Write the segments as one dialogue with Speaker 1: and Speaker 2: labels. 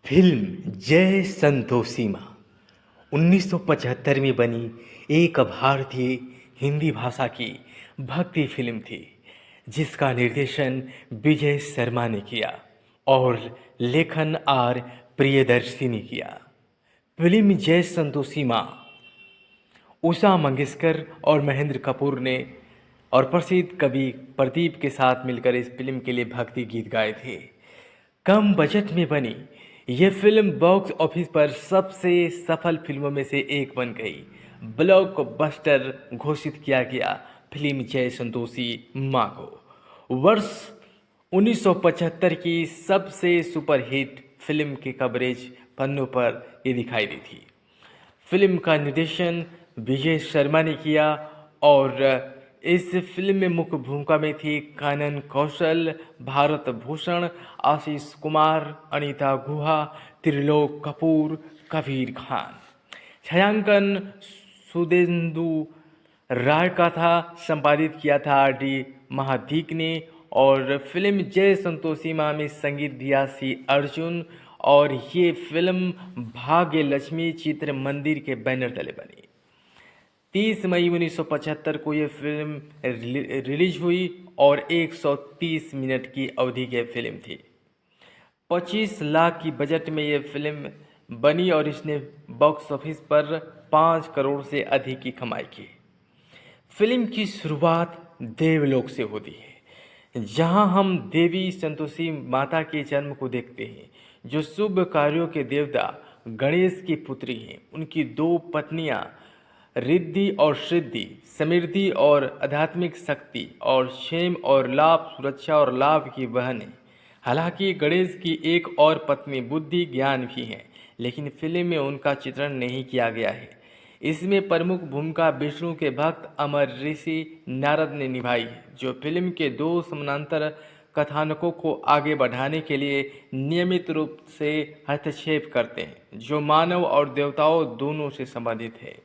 Speaker 1: Film जय संतोषी माँ 1975 में बनी एक भारतीय हिंदी भाषा की भक्ति फिल्म थी जिसका निर्देशन विजय शर्मा ने किया और लेखन आर प्रियदर्शी ने किया। फिल्म जय संतोषी माँ उषा मंगेशकर और महेंद्र कपूर ने और प्रसिद्ध कवि प्रदीप के साथ मिलकर इस फिल्म के लिए भक्ति गीत गाए थे। कम बजट में बनी यह फिल्म बॉक्स ऑफिस पर सबसे सफल फिल्मों में से एक बन गई। ब्लॉकबस्टर घोषित किया गया फिल्म जय संतोषी माँ को। वर्ष 1975 की सबसे सुपरहिट फिल्म की कवरेज पन्नों पर ये दिखाई दी थी। फिल्म का निर्देशन विजय शर्मा ने किया और इस फिल्म में मुख्य भूमिका में थी कानन कौशल, भारत भूषण, आशीष कुमार, अनीता गुहा, त्रिलोक कपूर, कबीर खान। छायांकन सुदेंदु राय का था, संपादित किया था R.D. महादीक ने और फिल्म जय संतोषी माँ में संगीत दिया सी अर्जुन और ये फिल्म भाग्य लक्ष्मी चित्र मंदिर के बैनर तले बनी। 30 मई 1975 को यह फिल्म रिलीज हुई और 130 मिनट की अवधि की फिल्म थी। 25 लाख की बजट में यह फिल्म बनी और इसने बॉक्स ऑफिस पर 5 करोड़ से अधिक की कमाई की। फिल्म की शुरुआत देवलोक से होती है जहां हम देवी संतोषी माता के जन्म को देखते हैं जो शुभ कार्यों के देवता गणेश की पुत्री हैं। उनकी 2 पत्नियां रिद्धि और सिद्धि, समृद्धि और आध्यात्मिक शक्ति और क्षेम और लाभ, सुरक्षा और लाभ की बहन है। हालांकि गणेश की एक और पत्नी बुद्धि ज्ञान भी है, लेकिन फिल्म में उनका चित्रण नहीं किया गया है। इसमें प्रमुख भूमिका विष्णु के भक्त अमर ऋषि नारद ने निभाई है, जो फिल्म के 2 समानांतर कथानकों को आगे बढ़ाने के लिए नियमित रूप से हस्तक्षेप करते हैं, जो मानव और देवताओं दोनों से संबंधित है।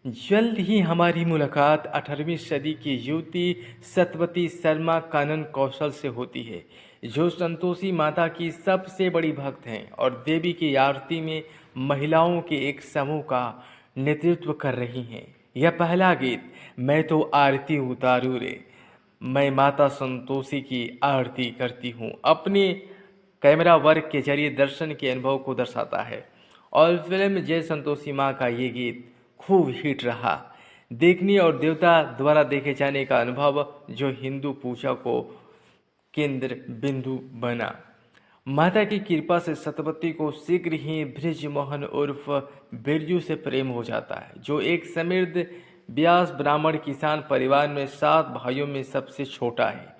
Speaker 1: जल्द ही हमारी मुलाकात 18वीं सदी की युवती सत्यवती शर्मा कानन कौशल से होती है, जो संतोषी माता की सबसे बड़ी भक्त हैं और देवी की आरती में महिलाओं के एक समूह का नेतृत्व कर रही हैं। यह पहला गीत मैं तो आरती उतारूं रे, मैं माता संतोषी की आरती करती हूँ, अपने कैमरा वर्क के जरिए दर्शन के अनुभव को दर्शाता है और फिल्म जय संतोषी माँ का ये गीत खूब हिट रहा। देखने और देवता द्वारा देखे जाने का अनुभव जो हिंदू पूजा को केंद्र बिंदु बना। माता की कृपा से सत्यवती को शीघ्र ही बृजमोहन उर्फ बिरजू से प्रेम हो जाता है, जो एक समृद्ध व्यास ब्राह्मण किसान परिवार में 7 भाइयों में सबसे छोटा है।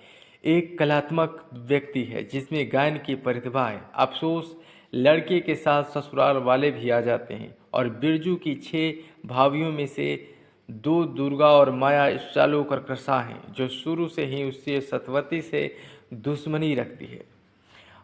Speaker 1: एक कलात्मक व्यक्ति है जिसमें गायन की प्रतिभा है। अफसोस लड़के के साथ ससुराल वाले भी आ जाते हैं और बिरजू की 6 भाभियों में से 2 दुर्गा और माया चालू कर्कशा हैं, जो शुरू से ही उससे सत्यवती से दुश्मनी रखती है।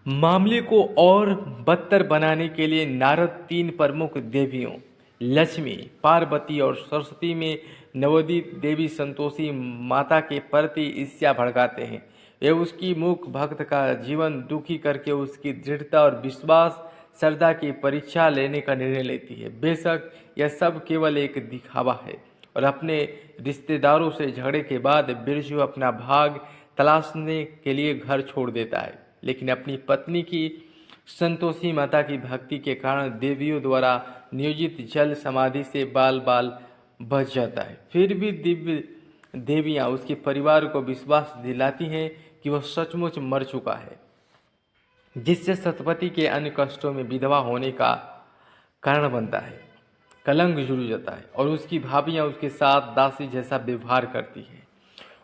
Speaker 1: मामले को और बदतर बनाने के लिए नारद 3 प्रमुख देवियों लक्ष्मी, पार्वती और सरस्वती में नवोदित देवी संतोषी माता के प्रति ईर्ष्या भड़काते हैं। वे उसकी मुख्य भक्त का जीवन दुखी करके उसकी दृढ़ता और विश्वास श्रद्धा की परीक्षा लेने का निर्णय लेती है। बेशक यह सब केवल एक दिखावा है और अपने रिश्तेदारों से झगड़े के बाद बिरजू अपना भाग तलाशने के लिए घर छोड़ देता है, लेकिन अपनी पत्नी की संतोषी माता की भक्ति के कारण देवियों द्वारा नियोजित जल समाधि से बाल बाल बच जाता है। फिर भी दिव्य देवियाँ उसके परिवार को विश्वास दिलाती हैं कि वह सचमुच मर चुका है, जिससे सतपति के अन्य कष्टों में विधवा होने का कारण बनता है। कलंक जुड़ जाता है और उसकी भाभियाँ उसके साथ दासी जैसा व्यवहार करती है,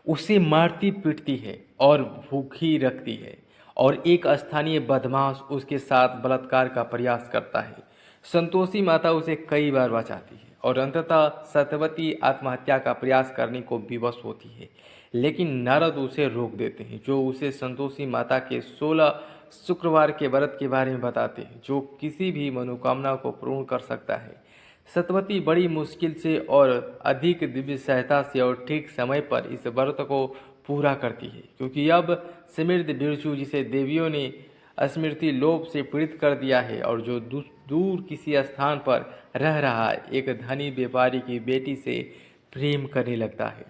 Speaker 1: उसे मारती पीटती है और भूखी रखती है और एक स्थानीय बदमाश उसके साथ बलात्कार का प्रयास करता है। संतोषी माता उसे कई बार बचाती है और अंततः सत्यवती आत्महत्या का प्रयास करने को विवश होती है, लेकिन नारद उसे रोक देते हैं, जो उसे संतोषी माता के 16 शुक्रवार के व्रत के बारे में बताते हैं, जो किसी भी मनोकामना को पूर्ण कर सकता है। सत्यवती बड़ी मुश्किल से और अधिक दिव्य सहायता से और ठीक समय पर इस व्रत को पूरा करती है, क्योंकि अब समृद्ध बिरजू जिसे देवियों ने स्मृति लोभ से पीड़ित कर दिया है और जो दूर किसी स्थान पर रह रहा एक धनी व्यापारी की बेटी से प्रेम करने लगता है।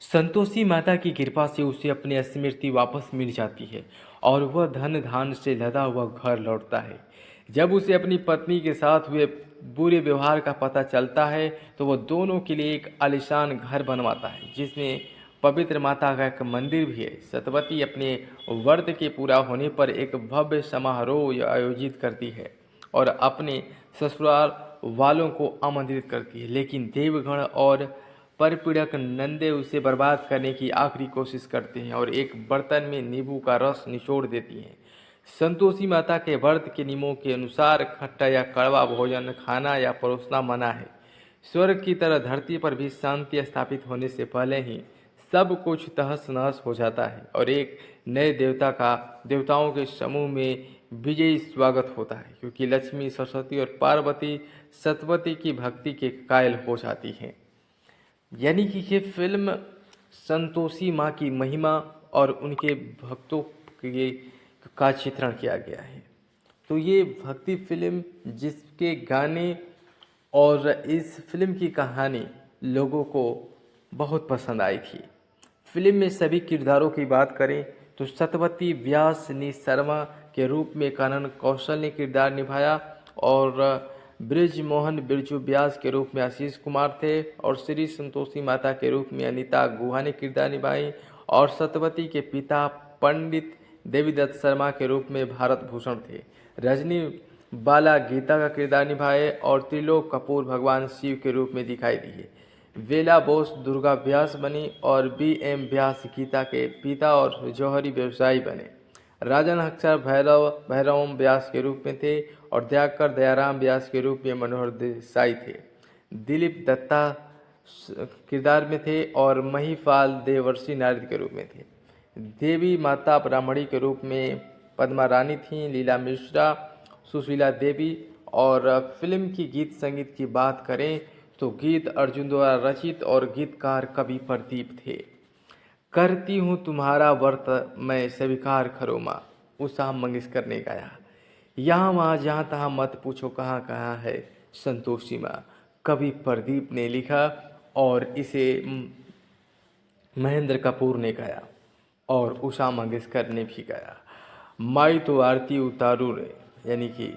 Speaker 1: संतोषी माता की कृपा से उसे अपनी स्मृति वापस मिल जाती है और वह धन धान से लदा हुआ घर लौटता है। जब उसे अपनी पत्नी के साथ हुए बुरे व्यवहार का पता चलता है तो वह दोनों के लिए एक आलीशान घर बनवाता है जिसमें पवित्र माता का एक मंदिर भी है। सतवती अपने व्रत के पूरा होने पर एक भव्य समारोह आयोजित करती है और अपने ससुराल वालों को आमंत्रित करती है, लेकिन देवगण और परपीड़क नंदे उसे बर्बाद करने की आखिरी कोशिश करते हैं और एक बर्तन में नींबू का रस निचोड़ देती हैं। संतोषी माता के व्रत के नियमों के अनुसार खट्टा या कड़वा भोजन खाना या परोसना मना है। स्वर्ग की तरह धरती पर भी शांति स्थापित होने से पहले ही सब कुछ तहस नहस हो जाता है और एक नए देवताओं के समूह में विजयी स्वागत होता है, क्योंकि लक्ष्मी, सरस्वती और पार्वती सतवती की भक्ति के कायल हो जाती हैं। यानी कि ये फिल्म संतोषी माँ की महिमा और उनके भक्तों के का चित्रण किया गया है। तो ये भक्ति फिल्म जिसके गाने और इस फिल्म की कहानी लोगों को बहुत पसंद आई थी। फिल्म में सभी किरदारों की बात करें तो सतवती व्यास ने शर्मा के रूप में कानन कौशल ने किरदार निभाया और ब्रिजमोहन बिरजू व्यास के रूप में आशीष कुमार थे और श्री संतोषी माता के रूप में अनीता गुहा ने किरदार निभाई और सतवती के पिता पंडित देवीदत्त शर्मा के रूप में भारत भूषण थे। रजनी बाला गीता का किरदार निभाए और त्रिलोक कपूर भगवान शिव के रूप में दिखाई दिए। वेला बोस दुर्गा व्यास बनी और B.M. व्यास गीता के पिता और जौहरी व्यवसायी बने। राजन अक्षर भैरव व्यास के रूप में थे और दयाकर दयाराम व्यास के रूप में मनोहर देसाई थे। दिलीप दत्ता किरदार में थे और महिपाल देवर्षि नारद के रूप में थे। देवी माता ब्राह्मणी के रूप में पद्मा रानी थीं, लीला मिश्रा, सुशीला देवी। और फिल्म की गीत संगीत की बात करें तो गीत अर्जुन द्वारा रचित और गीतकार कवि प्रदीप थे। करती हूँ तुम्हारा व्रत मैं स्वीकार करो माँ, उषा मंगेशकर ने गाया। यहाँ वहाँ जहाँ तहाँ मत पूछो कहाँ कहाँ है संतोषी माँ, कवि प्रदीप ने लिखा और इसे महेंद्र कपूर ने गाया और उषा मंगेशकर ने भी गाया। माई तो आरती उतारू रे, यानी कि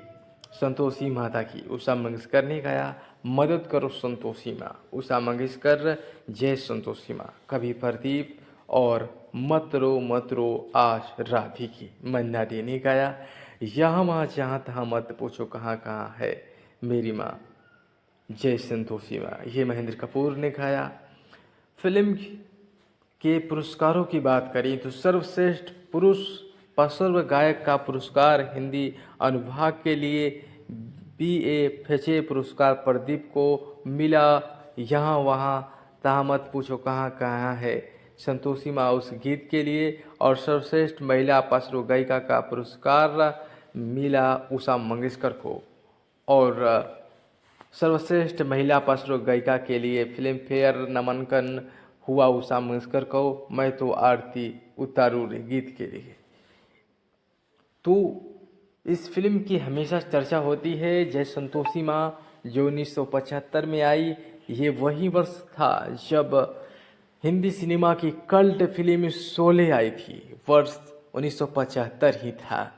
Speaker 1: संतोषी माता की उषा मंगेशकर ने गाया। मदद करो संतोषी माँ, उषा मंगेशकर। जय संतोषी माँ, कवि प्रदीप। और मत रो आज राधी की, मन्ना डे ने गाया। यहाँ वहाँ जहाँ तहाँ मत पूछो कहाँ कहाँ है मेरी माँ, जय संतोषी माँ, ये महेंद्र कपूर ने गाया। फिल्म के पुरस्कारों की बात करें तो सर्वश्रेष्ठ पुरुष पार्श्व गायक का पुरस्कार हिंदी अनुभाग के लिए B.A. फचे पुरस्कार प्रदीप को मिला। यहाँ वहाँ तहाँ मत पूछो कहाँ कहाँ है संतोषी माँ उस गीत के लिए। और सर्वश्रेष्ठ महिला पार्श्व गायिका का पुरस्कार मिला उषा मंगेशकर को। और सर्वश्रेष्ठ महिला पार्श्व गायिका के लिए फिल्म फेयर नामांकन हुआ उषा मंगेशकर को, मैं तो आरती उतारू रे गीत के लिए। तो इस फिल्म की हमेशा चर्चा होती है। जय संतोषी माँ जो 1975 में आई, ये वही वर्ष था जब हिंदी सिनेमा की कल्ट फिल्म शोले आई थी। वर्ष 1975 ही था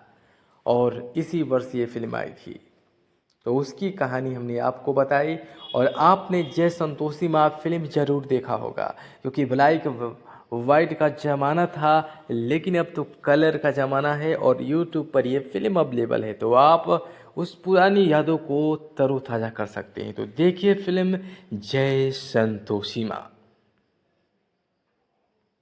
Speaker 1: और इसी वर्ष ये फिल्म आई थी। तो उसकी कहानी हमने आपको बताई और आपने जय संतोषी माँ फिल्म ज़रूर देखा होगा, क्योंकि ब्लैक वाइट का ज़माना था, लेकिन अब तो कलर का ज़माना है और यूट्यूब पर ये फिल्म अवेलेबल है, तो आप उस पुरानी यादों को तरोताज़ा कर सकते हैं। तो देखिए फिल्म जय संतोषी माँ।